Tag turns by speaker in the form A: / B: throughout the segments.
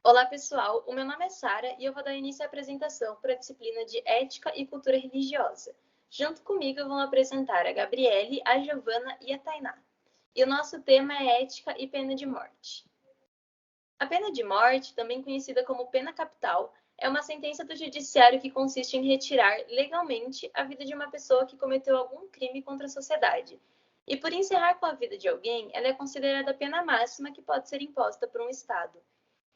A: Olá, pessoal. O meu nome é Sara e eu vou dar início à apresentação para a disciplina de Ética e Cultura Religiosa. Junto comigo vão apresentar a Gabriele, a Giovana e a Tainá. E o nosso tema é Ética e Pena de Morte. A pena de morte, também conhecida como pena capital, é uma sentença do judiciário que consiste em retirar legalmente a vida de uma pessoa que cometeu algum crime contra a sociedade. E por encerrar com a vida de alguém, ela é considerada a pena máxima que pode ser imposta por um Estado.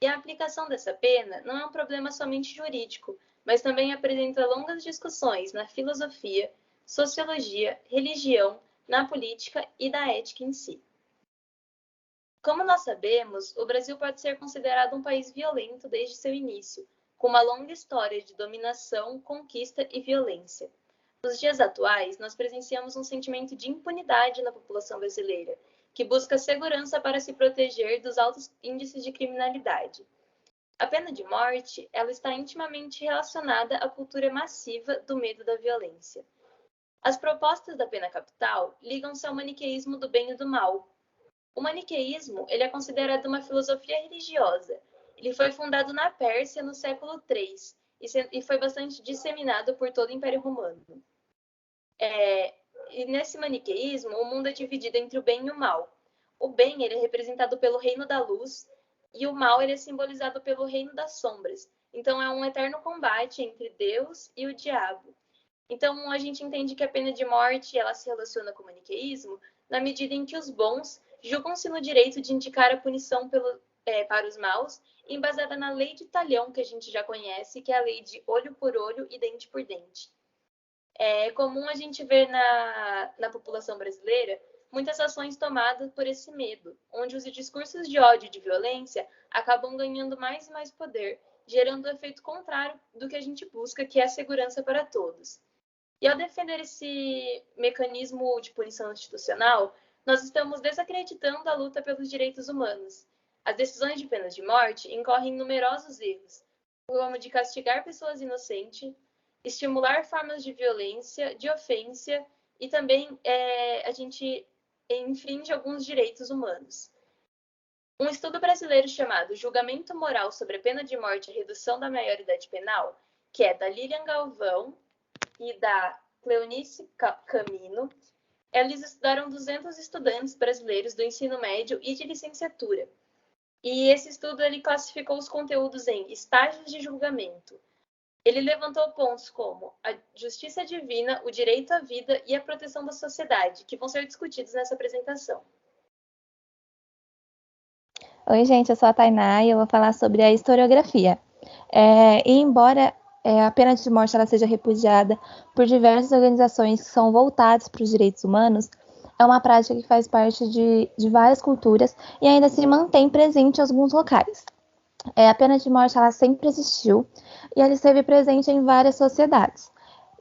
A: E a aplicação dessa pena não é um problema somente jurídico, mas também apresenta longas discussões na filosofia, sociologia, religião, na política e da ética em si. Como nós sabemos, o Brasil pode ser considerado um país violento desde seu início, com uma longa história de dominação, conquista e violência. Nos dias atuais, nós presenciamos um sentimento de impunidade na população brasileira, que busca segurança para se proteger dos altos índices de criminalidade. A pena de morte, ela está intimamente relacionada à cultura massiva do medo da violência. As propostas da pena capital ligam-se ao maniqueísmo do bem e do mal. O maniqueísmo, ele é considerado uma filosofia religiosa. Ele foi fundado na Pérsia no século III e foi bastante disseminado por todo o Império Romano. E nesse maniqueísmo, o mundo é dividido entre o bem e o mal. O bem ele é representado pelo reino da luz e o mal ele é simbolizado pelo reino das sombras. Então é um eterno combate entre Deus e o diabo. Então a gente entende que a pena de morte ela se relaciona com o maniqueísmo na medida em que os bons julgam-se no direito de indicar a punição para os maus, embasada na lei de Talião, que a gente já conhece, que é a lei de olho por olho e dente por dente. É comum a gente ver na população brasileira muitas ações tomadas por esse medo, onde os discursos de ódio e de violência acabam ganhando mais e mais poder, gerando o efeito contrário do que a gente busca, que é a segurança para todos. E ao defender esse mecanismo de punição institucional, nós estamos desacreditando a luta pelos direitos humanos. As decisões de pena de morte incorrem em numerosos erros, como de castigar pessoas inocentes, estimular formas de violência, de ofensa e também a gente infringe alguns direitos humanos. Um estudo brasileiro chamado Julgamento Moral sobre a Pena de Morte e a Redução da Maioridade Penal, que é da Lilian Galvão e da Cleonice Camino, eles estudaram 200 estudantes brasileiros do ensino médio e de licenciatura. E esse estudo ele classificou os conteúdos em estágios de julgamento. Ele levantou pontos como a justiça divina, o direito à vida e a proteção da sociedade, que vão ser discutidos nessa apresentação.
B: Oi, gente, eu sou a Tainá e eu vou falar sobre a historiografia. Embora a pena de morte ela seja repudiada por diversas organizações que são voltadas para os direitos humanos, é uma prática que faz parte de várias culturas e ainda se mantém presente em alguns locais. A pena de morte ela sempre existiu e ela esteve presente em várias sociedades.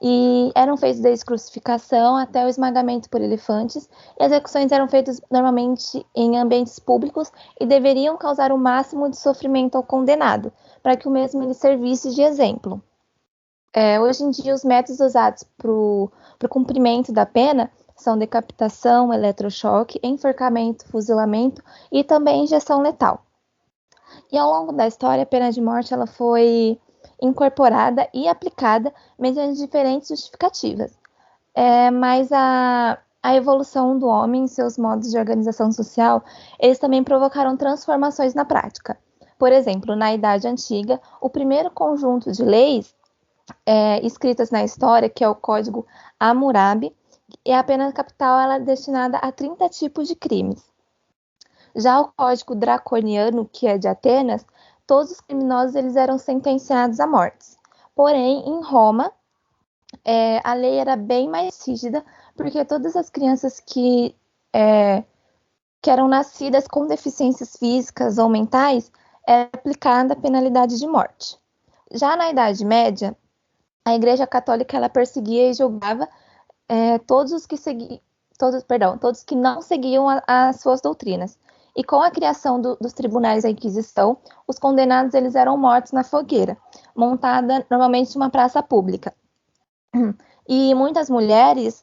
B: E eram feitos desde crucificação até o esmagamento por elefantes, e as execuções eram feitas normalmente em ambientes públicos e deveriam causar o máximo de sofrimento ao condenado, para que o mesmo ele servisse de exemplo. Hoje em dia, os métodos usados para o cumprimento da pena são decapitação, eletrochoque, enforcamento, fuzilamento e também injeção letal. E ao longo da história, a pena de morte ela foi incorporada e aplicada mediante diferentes justificativas. Mas a evolução do homem e seus modos de organização social, eles também provocaram transformações na prática. Por exemplo, na Idade Antiga, o primeiro conjunto de leis escritas na história, que é o Código Hammurabi, e a pena capital ela é destinada a 30 tipos de crimes. Já o Código Draconiano, que é de Atenas, todos os criminosos eles eram sentenciados à morte. Porém, em Roma, a lei era bem mais rígida, porque todas as crianças que eram nascidas com deficiências físicas ou mentais, era aplicada a penalidade de morte. Já na Idade Média, a Igreja Católica ela perseguia e julgava todos que não seguiam as suas doutrinas. E com a criação dos tribunais da Inquisição, os condenados eles eram mortos na fogueira, montada normalmente em uma praça pública. E muitas mulheres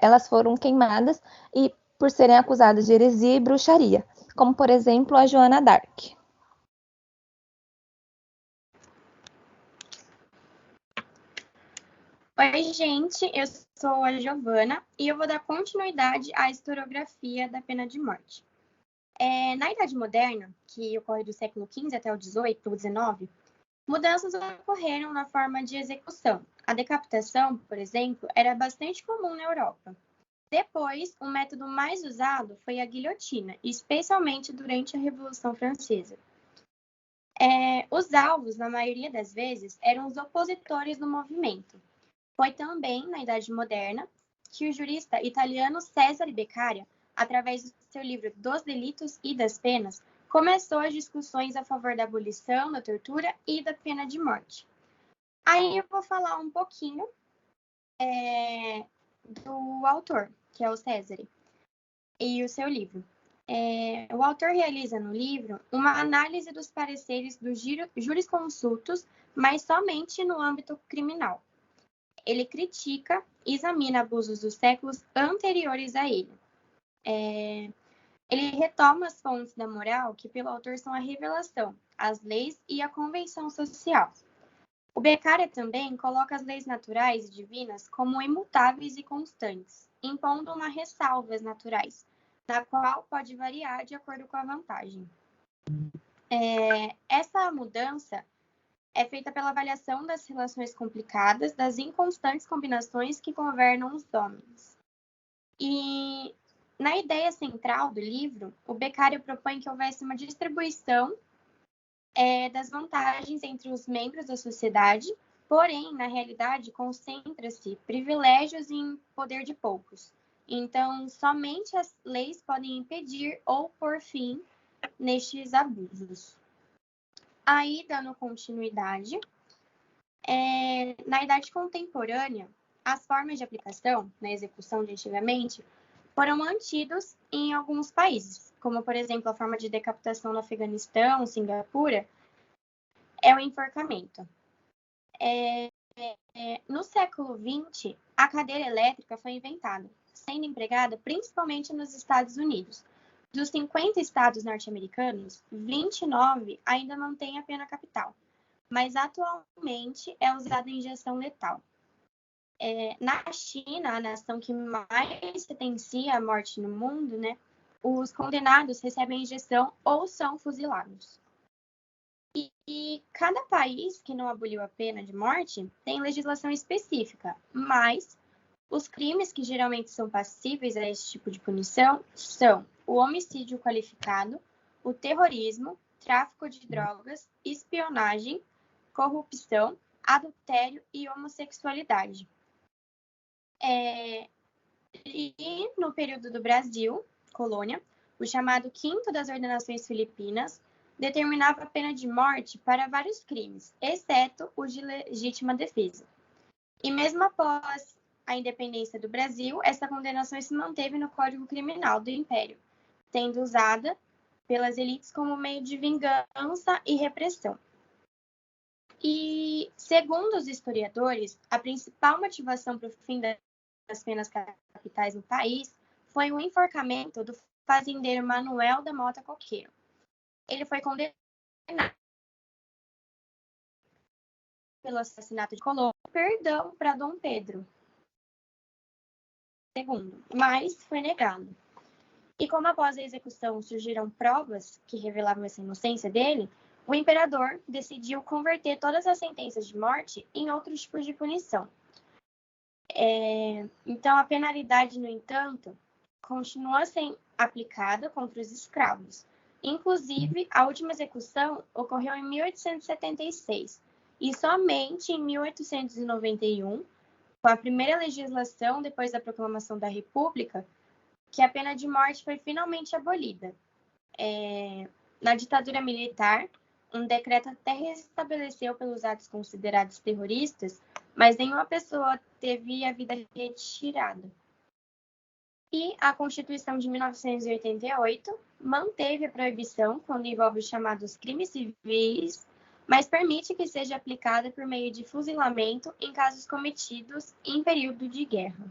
B: elas foram queimadas e por serem acusadas de heresia e bruxaria, como por exemplo a Joana d'Arc.
C: Oi, gente, eu sou a Giovana e eu vou dar continuidade à historiografia da pena de morte. Na Idade Moderna, que ocorre do século XV até o XVIII ou XIX, mudanças ocorreram na forma de execução. A decapitação, por exemplo, era bastante comum na Europa. Depois, o método mais usado foi a guilhotina, especialmente durante a Revolução Francesa. Os alvos, na maioria das vezes, eram os opositores do movimento. Foi também, na Idade Moderna, que o jurista italiano Cesare Beccaria, através do seu livro Dos Delitos e das Penas, começou as discussões a favor da abolição, da tortura e da pena de morte. Aí eu vou falar um pouquinho do autor, que é o Cesare, e o seu livro. O autor realiza no livro uma análise dos pareceres dos jurisconsultos, mas somente no âmbito criminal. Ele critica e examina abusos dos séculos anteriores a ele. Ele retoma as fontes da moral que, pelo autor, são a revelação, as leis e a convenção social. O Beccaria também coloca as leis naturais e divinas como imutáveis e constantes, impondo uma ressalva às naturais, na qual pode variar de acordo com a vantagem. Essa mudança é feita pela avaliação das relações complicadas, das inconstantes combinações que governam os homens. E na ideia central do livro, o Beccaria propõe que houvesse uma distribuição das vantagens entre os membros da sociedade, porém, na realidade, concentra-se privilégios em poder de poucos. Então, somente as leis podem impedir ou pôr fim nestes abusos. Aí, dando continuidade, na Idade Contemporânea, as formas de aplicação na execução de antigamente foram mantidos em alguns países, como, por exemplo, a forma de decapitação no Afeganistão, Singapura, é o enforcamento. No século XX, a cadeira elétrica foi inventada, sendo empregada principalmente nos Estados Unidos. Dos 50 estados norte-americanos, 29 ainda mantêm a pena capital, mas atualmente é usada a injeção letal. Na China, a nação que mais sentencia a morte no mundo, os condenados recebem a injeção ou são fuzilados. E cada país que não aboliu a pena de morte tem legislação específica, mas os crimes que geralmente são passíveis a esse tipo de punição são o homicídio qualificado, o terrorismo, tráfico de drogas, espionagem, corrupção, adultério e homossexualidade. E no período do Brasil, colônia, o chamado Quinto das Ordenações Filipinas determinava a pena de morte para vários crimes, exceto o de legítima defesa. E mesmo após a independência do Brasil, essa condenação se manteve no Código Criminal do Império, sendo usada pelas elites como meio de vingança e repressão. E, segundo os historiadores, a principal motivação para o fim das penas capitais no país foi o enforcamento do fazendeiro Manuel da Mota Coqueiro. Ele foi condenado pelo assassinato de Colombo, perdão para Dom Pedro II, mas foi negado. E como após a execução surgiram provas que revelavam essa inocência dele, o imperador decidiu converter todas as sentenças de morte em outros tipos de punição. Então, a penalidade, no entanto, continuou a ser aplicada contra os escravos. Inclusive, a última execução ocorreu em 1876 e somente em 1891, com a primeira legislação depois da proclamação da República, que a pena de morte foi finalmente abolida. Na ditadura militar, um decreto até restabeleceu pelos atos considerados terroristas, mas nenhuma pessoa teve a vida retirada. E a Constituição de 1988 manteve a proibição quando envolve os chamados crimes civis, mas permite que seja aplicada por meio de fuzilamento em casos cometidos em período de guerra.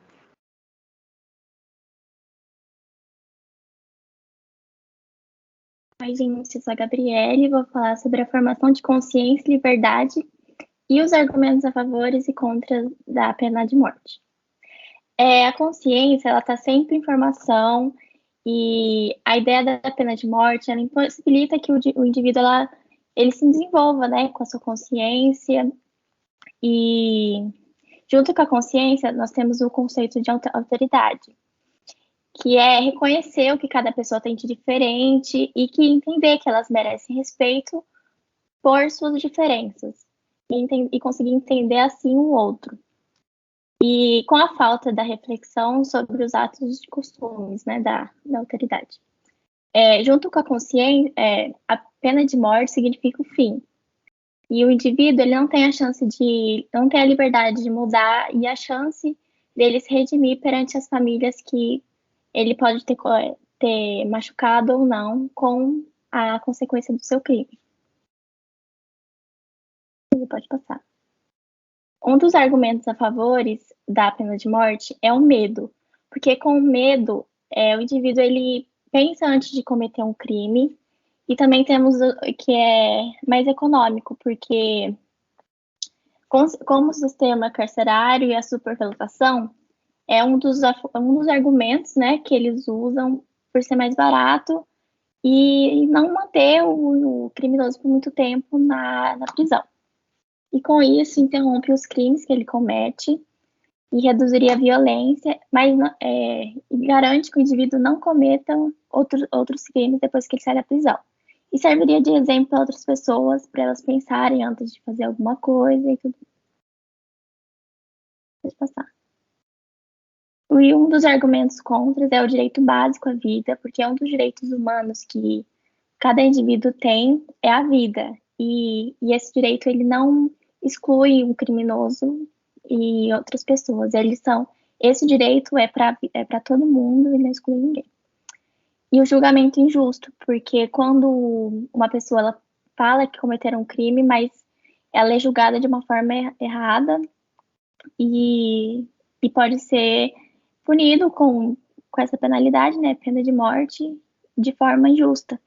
D: Oi, gente, eu sou a Gabriele e vou falar sobre a formação de consciência e liberdade E os argumentos a favores e contra da pena de morte. A consciência, ela está sempre em formação, e a ideia da pena de morte, ela impossibilita que o indivíduo ele se desenvolva, né, com a sua consciência. E junto com a consciência, nós temos o conceito de autoridade, que é reconhecer o que cada pessoa tem de diferente e que entender que elas merecem respeito por suas diferenças e conseguir entender assim o outro. E com a falta da reflexão sobre os atos de costumes, né, da autoridade. Junto com a consciência, a pena de morte significa o fim. E o indivíduo, ele não tem a liberdade de mudar e a chance dele se redimir perante as famílias que ele pode ter machucado ou não com a consequência do seu crime. Ele pode passar. Um dos argumentos a favores da pena de morte é o medo, porque com o medo, o indivíduo ele pensa antes de cometer um crime, e também temos que é mais econômico, porque como o sistema carcerário e a superlotação é um dos argumentos, né, que eles usam por ser mais barato e não manter o criminoso por muito tempo na prisão. E com isso interrompe os crimes que ele comete e reduziria a violência, mas garante que o indivíduo não cometa outros crimes depois que ele sai da prisão. E serviria de exemplo para outras pessoas, para elas pensarem antes de fazer alguma coisa e tudo. Pode passar. E um dos argumentos contra é o direito básico à vida, porque é um dos direitos humanos que cada indivíduo tem, é a vida. E esse direito, ele não exclui um criminoso e outras pessoas. Esse direito é para todo mundo e não exclui ninguém. E o julgamento injusto, porque quando uma pessoa ela fala que cometeram um crime, mas ela é julgada de uma forma errada e pode ser punido com essa penalidade, né, pena de morte, de forma injusta.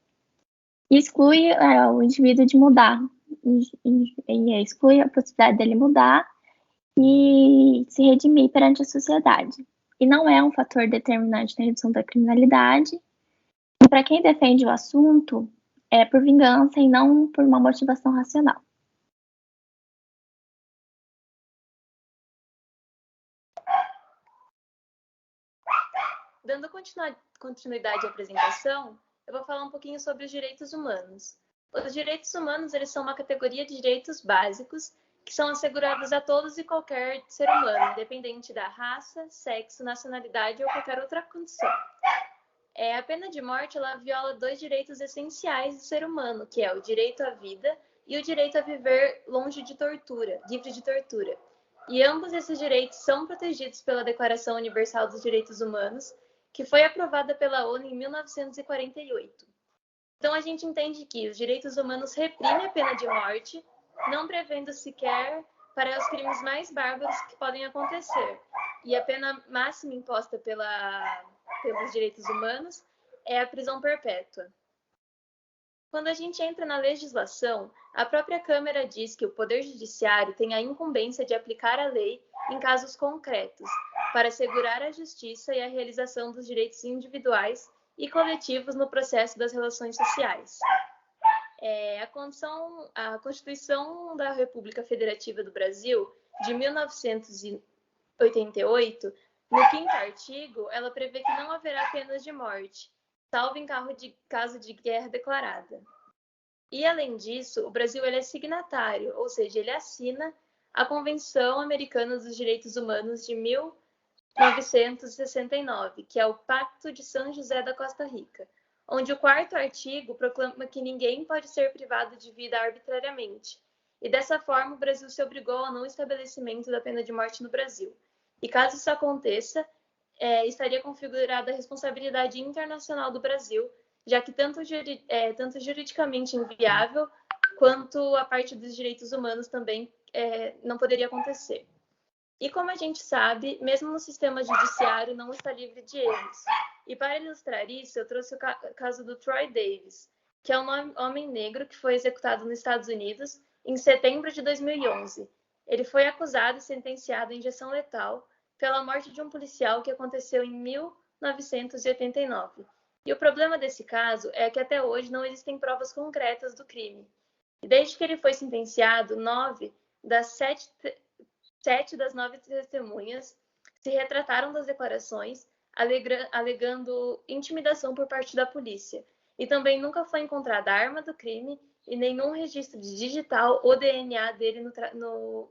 D: E exclui o indivíduo de mudar, e exclui a possibilidade dele mudar e se redimir perante a sociedade. E não é um fator determinante na redução da criminalidade. E para quem defende o assunto, é por vingança e não por uma motivação racional.
A: Dando continuidade à apresentação, eu vou falar um pouquinho sobre os direitos humanos. Os direitos humanos, eles são uma categoria de direitos básicos que são assegurados a todos e qualquer ser humano, independente da raça, sexo, nacionalidade ou qualquer outra condição. A pena de morte, ela viola dois direitos essenciais do ser humano, que é o direito à vida e o direito a viver longe de tortura, livre de tortura. E ambos esses direitos são protegidos pela Declaração Universal dos Direitos Humanos, que foi aprovada pela ONU em 1948. Então, a gente entende que os direitos humanos reprimem a pena de morte, não prevendo sequer para os crimes mais bárbaros que podem acontecer. E a pena máxima imposta pelos direitos humanos é a prisão perpétua. Quando a gente entra na legislação, a própria Câmara diz que o Poder Judiciário tem a incumbência de aplicar a lei em casos concretos, para assegurar a justiça e a realização dos direitos individuais e coletivos no processo das relações sociais. A Constituição da República Federativa do Brasil, de 1988, no 5º artigo, ela prevê que não haverá penas de morte, salvo em caso de guerra declarada. E, além disso, o Brasil ele é signatário, ou seja, ele assina a Convenção Americana dos Direitos Humanos de 1969, que é o Pacto de São José da Costa Rica, onde o 4º artigo proclama que ninguém pode ser privado de vida arbitrariamente. E, dessa forma, o Brasil se obrigou ao não estabelecimento da pena de morte no Brasil. E, caso isso aconteça, estaria configurada a responsabilidade internacional do Brasil, já que tanto juridicamente inviável, quanto a parte dos direitos humanos também não poderia acontecer. E como a gente sabe, mesmo no sistema judiciário não está livre de erros. E para ilustrar isso, eu trouxe o caso do Troy Davis, que é um homem negro que foi executado nos Estados Unidos em setembro de 2011. Ele foi acusado e sentenciado à injeção letal pela morte de um policial que aconteceu em 1989. E o problema desse caso é que até hoje não existem provas concretas do crime. E desde que ele foi sentenciado, 7 das 9 testemunhas se retrataram das declarações, alegando intimidação por parte da polícia. E também nunca foi encontrada a arma do crime e nenhum registro digital ou DNA dele no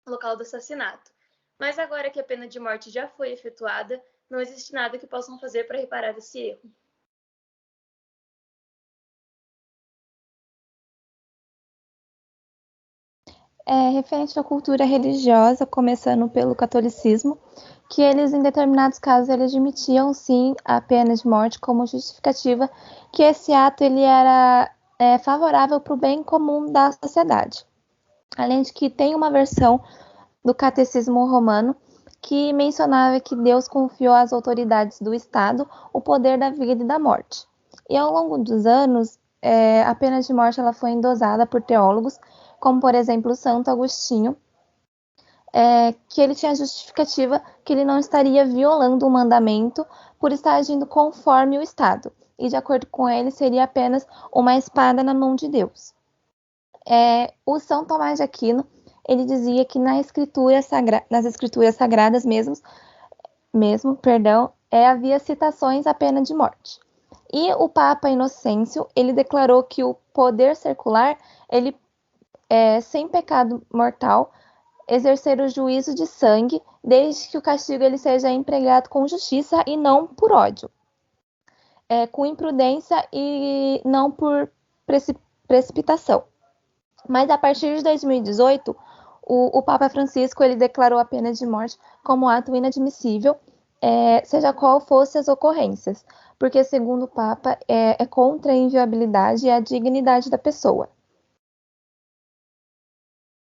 A: local do assassinato. Mas agora que a pena de morte já foi efetuada, não existe nada que possam fazer para reparar esse erro.
B: Referente à cultura religiosa, começando pelo catolicismo, que eles, em determinados casos, eles admitiam, sim, a pena de morte como justificativa que esse ato ele era favorável para o bem comum da sociedade. Além de que tem uma versão do Catecismo Romano que mencionava que Deus confiou às autoridades do Estado o poder da vida e da morte. E ao longo dos anos, a pena de morte ela foi endosada por teólogos, como, por exemplo, Santo Agostinho, que ele tinha a justificativa que ele não estaria violando o mandamento por estar agindo conforme o Estado. E, de acordo com ele, seria apenas uma espada na mão de Deus. O São Tomás de Aquino, ele dizia que nas escrituras sagradas havia citações à pena de morte. E o Papa Inocêncio, ele declarou que o poder secular, ele sem pecado mortal, exercer o juízo de sangue, desde que o castigo ele seja empregado com justiça e não por ódio, com imprudência e não por precipitação. Mas a partir de 2018, o Papa Francisco ele declarou a pena de morte como ato inadmissível, seja qual fosse as ocorrências, porque, segundo o Papa, é contra a inviolabilidade e a dignidade da pessoa.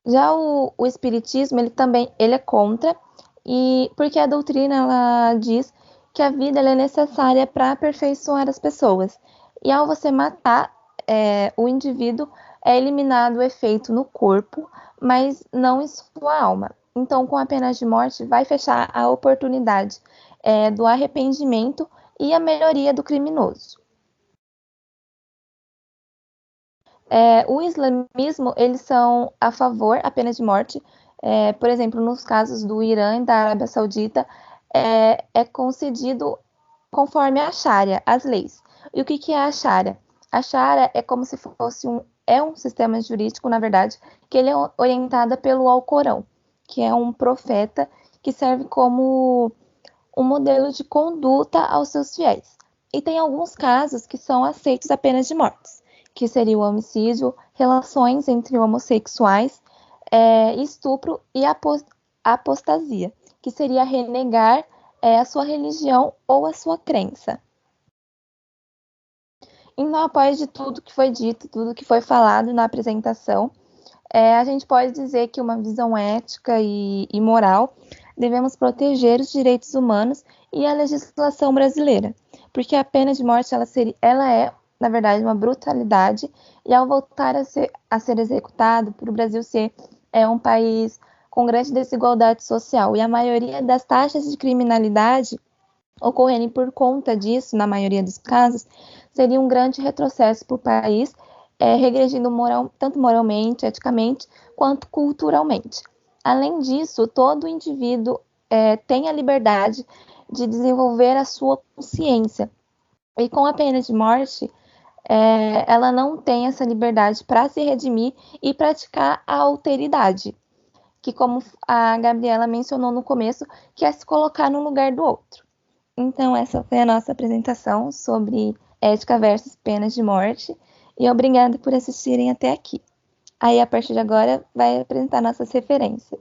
B: Já o espiritismo, ele é contra, e porque a doutrina ela diz que a vida ela é necessária para aperfeiçoar as pessoas. E ao você matar o indivíduo, é eliminado o efeito no corpo, mas não em sua alma. Então, com a pena de morte, vai fechar a oportunidade do arrependimento e a melhoria do criminoso. O islamismo, eles são a favor da pena de morte. Por exemplo, nos casos do Irã e da Arábia Saudita, é concedido conforme a Sharia, as leis. E o que é a Sharia? A Sharia é como se fosse um sistema jurídico, na verdade, que ele é orientado pelo Alcorão, que é um profeta que serve como um modelo de conduta aos seus fiéis. E tem alguns casos que são aceitos a pena de morte, que seria o homicídio, relações entre homossexuais, estupro e apostasia, que seria renegar a sua religião ou a sua crença. Então, após de tudo que foi dito, tudo que foi falado na apresentação, a gente pode dizer que uma visão ética e moral devemos proteger os direitos humanos e a legislação brasileira, porque a pena de morte ela é, na verdade, uma brutalidade, e ao voltar a ser executado, por o Brasil ser um país com grande desigualdade social, e a maioria das taxas de criminalidade ocorrerem por conta disso, na maioria dos casos, seria um grande retrocesso para o país, regredindo tanto moralmente, eticamente, quanto culturalmente. Além disso, todo indivíduo tem a liberdade de desenvolver a sua consciência, e com a pena de morte, ela não tem essa liberdade para se redimir e praticar a alteridade, que, como a Gabriela mencionou no começo, que é se colocar no lugar do outro. Então, essa foi a nossa apresentação sobre ética versus penas de morte, e obrigada por assistirem até aqui. Aí, a partir de agora, vai apresentar nossas referências.